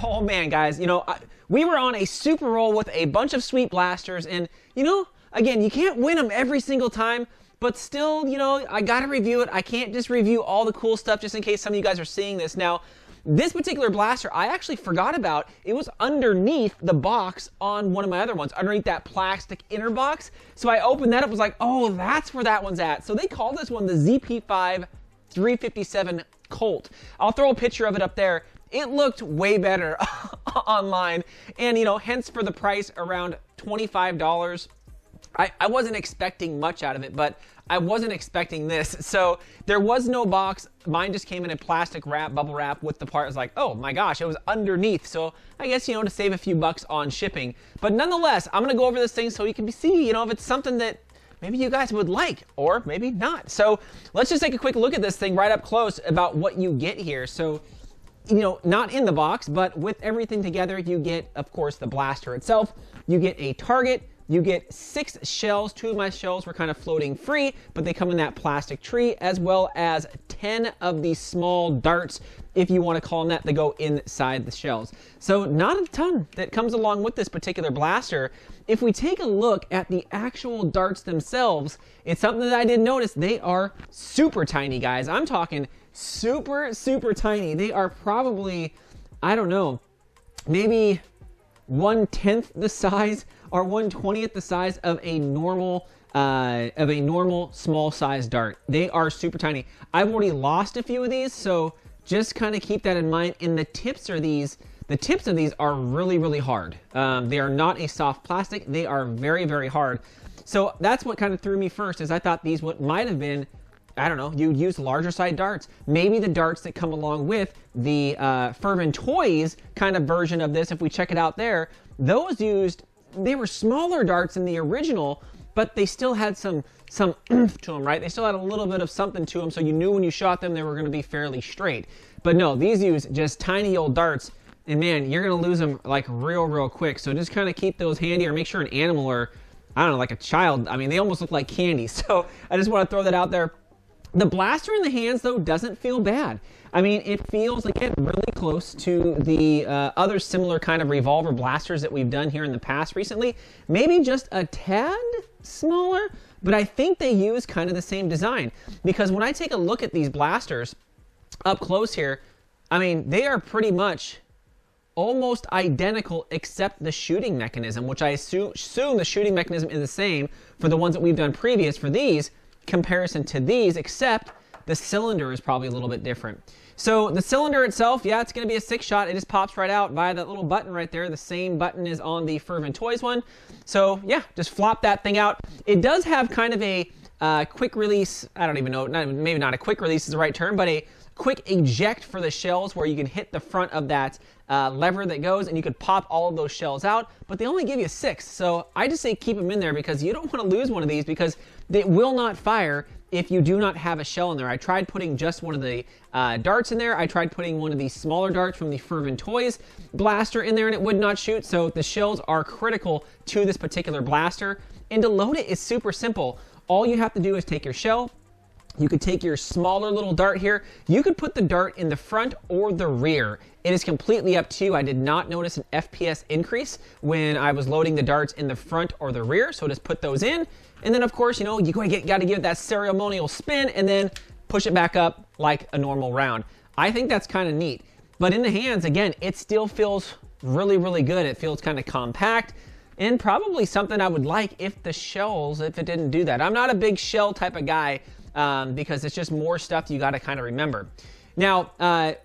Oh man, guys, you know, we were on a super roll with a bunch of sweet blasters, and you know, again, you can't win them every single time, but still, you know, I gotta review it. I can't just review all the cool stuff just in case some of you guys are seeing this. Now, this particular blaster, I actually forgot about. It was underneath the box on one of my other ones, underneath that plastic inner box. So I opened that up, was like, oh, that's where that one's at. So they call this one the ZP5 357 Colt. I'll throw a picture of it up there. It looked way better online, and you know, hence for the price around $25. I wasn't expecting much out of it, but I wasn't expecting this. So there was no box. Mine just came in a plastic wrap, bubble wrap with the part. I was like, oh my gosh, it was underneath. So I guess, you know, to save a few bucks on shipping. But nonetheless, I'm gonna go over this thing so you can see, you know, if it's something that maybe you guys would like, or maybe not. So let's just take a quick look at this thing right up close about what you get here. So, you know, not in the box, but with everything together, you get, of course, the blaster itself. You get a target. You get 6 shells. 2 of my shells were kind of floating free, but they come in that plastic tree, as well as 10 of these small darts, if you want to call them that, that go inside the shells. So not a ton that comes along with this particular blaster. If we take a look at the actual darts themselves, it's something that I did notice. They are super tiny, guys. I'm talking super, super tiny. They are probably, I don't know, maybe 1/10 the size or 1/20th the size of a normal small size dart. They are super tiny. I've already lost a few of these, so just kind of keep that in mind. And the tips of these are really, really hard. They are not a soft plastic. They are very, very hard. So that's what kind of threw me first, is I thought these might have been, I don't know, you'd use larger side darts. Maybe the darts that come along with the Fervent Toys kind of version of this, if we check it out there, those they were smaller darts than the original, but they still had some oomph to them, right? They still had a little bit of something to them, so you knew when you shot them they were going to be fairly straight. But no, these use just tiny old darts, and man, you're going to lose them like real quick. So just kind of keep those handy, or make sure an animal, or I don't know, like a child, I mean, they almost look like candy. So I just want to throw that out there. The blaster in the hands, though, doesn't feel bad. I mean, it feels, again, really close to the other similar kind of revolver blasters that we've done here in the past recently. Maybe just a tad smaller, but I think they use kind of the same design. Because when I take a look at these blasters up close here, I mean, they are pretty much almost identical except the shooting mechanism, which I assume the shooting mechanism is the same for the ones that we've done previous for these, comparison to these, except the cylinder is probably a little bit different. So the cylinder itself, yeah, it's going to be a 6-shot. It just pops right out via that little button right there. The same button is on the Fervent Toys one. So yeah, just flop that thing out. It does have kind of a quick release, I don't even know, maybe not a quick release is the right term, but a quick eject for the shells, where you can hit the front of that lever that goes, and you could pop all of those shells out, but they only give you 6. So I just say keep them in there, because you don't want to lose one of these, because they will not fire if you do not have a shell in there. I tried putting just one of the darts in there. I tried putting one of these smaller darts from the Fervent Toys blaster in there, and it would not shoot. So the shells are critical to this particular blaster. And to load it is super simple. All you have to do is take your shell. You could take your smaller little dart here. You could put the dart in the front or the rear. It is completely up to you. I did not notice an FPS increase when I was loading the darts in the front or the rear, so just put those in. And then, of course, you know, you got to give it that ceremonial spin and then push it back up like a normal round. I think that's kind of neat. But in the hands, again, it still feels really, really good. It feels kind of compact, and probably something I would like if it didn't do that. I'm not a big shell type of guy, because it's just more stuff you got to kind of remember. Now,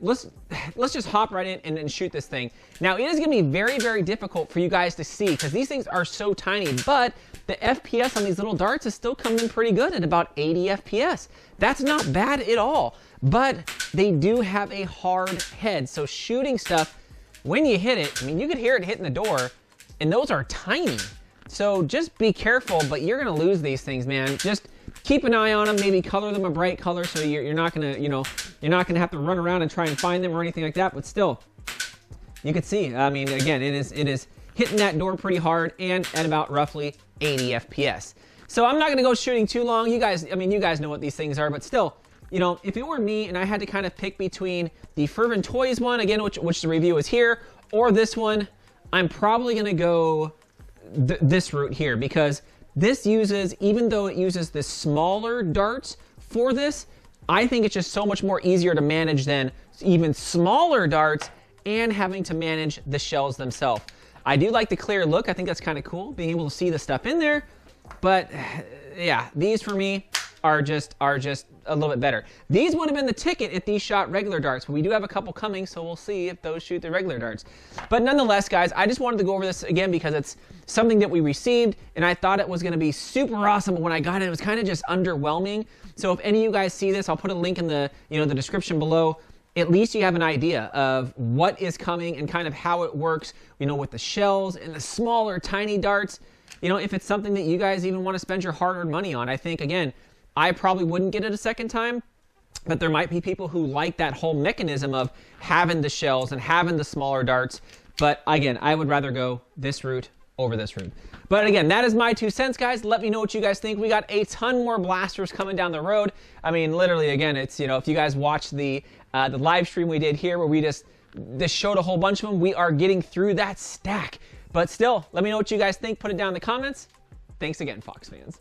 let's just hop right in and shoot this thing. Now, it is going to be very, very difficult for you guys to see, because these things are so tiny, but the FPS on these little darts is still coming in pretty good at about 80 FPS. That's not bad at all, but they do have a hard head. So shooting stuff, when you hit it, I mean, you could hear it hitting the door, and those are tiny. So just be careful, but you're going to lose these things, man. Just keep an eye on them, maybe color them a bright color, so you're not gonna, you know, you're not gonna have to run around and try and find them or anything like that. But still, you can see, I mean, again, it is hitting that door pretty hard and at about roughly 80 FPS. So I'm not gonna go shooting too long. You guys, I mean, you guys know what these things are, but still, you know, if it were me and I had to kind of pick between the Fervent Toys one, again, which the review is here, or this one, I'm probably going to go this route here, because this uses, even though it uses the smaller darts for this, I think it's just so much more easier to manage than even smaller darts and having to manage the shells themselves. I do like the clear look. I think that's kind of cool, being able to see the stuff in there. But yeah, these for me are just a little bit better. These would have been the ticket if these shot regular darts, but we do have a couple coming, so we'll see if those shoot the regular darts. But nonetheless, guys, I just wanted to go over this again because it's something that we received, and I thought it was going to be super awesome, but when I got it, it was kind of just underwhelming. So if any of you guys see this, I'll put a link in the, the description below. At least you have an idea of what is coming and kind of how it works, with the shells and the smaller, tiny darts. If it's something that you guys even want to spend your hard-earned money on. I think, again, I probably wouldn't get it a second time, but there might be people who like that whole mechanism of having the shells and having the smaller darts. But again, I would rather go this route over this route. But again, that is my 2 cents, guys. Let me know what you guys think. We got a ton more blasters coming down the road. I mean, literally, again, it's, if you guys watched the live stream we did here where we just showed a whole bunch of them, we are getting through that stack. But still, let me know what you guys think. Put it down in the comments. Thanks again, Fox fans.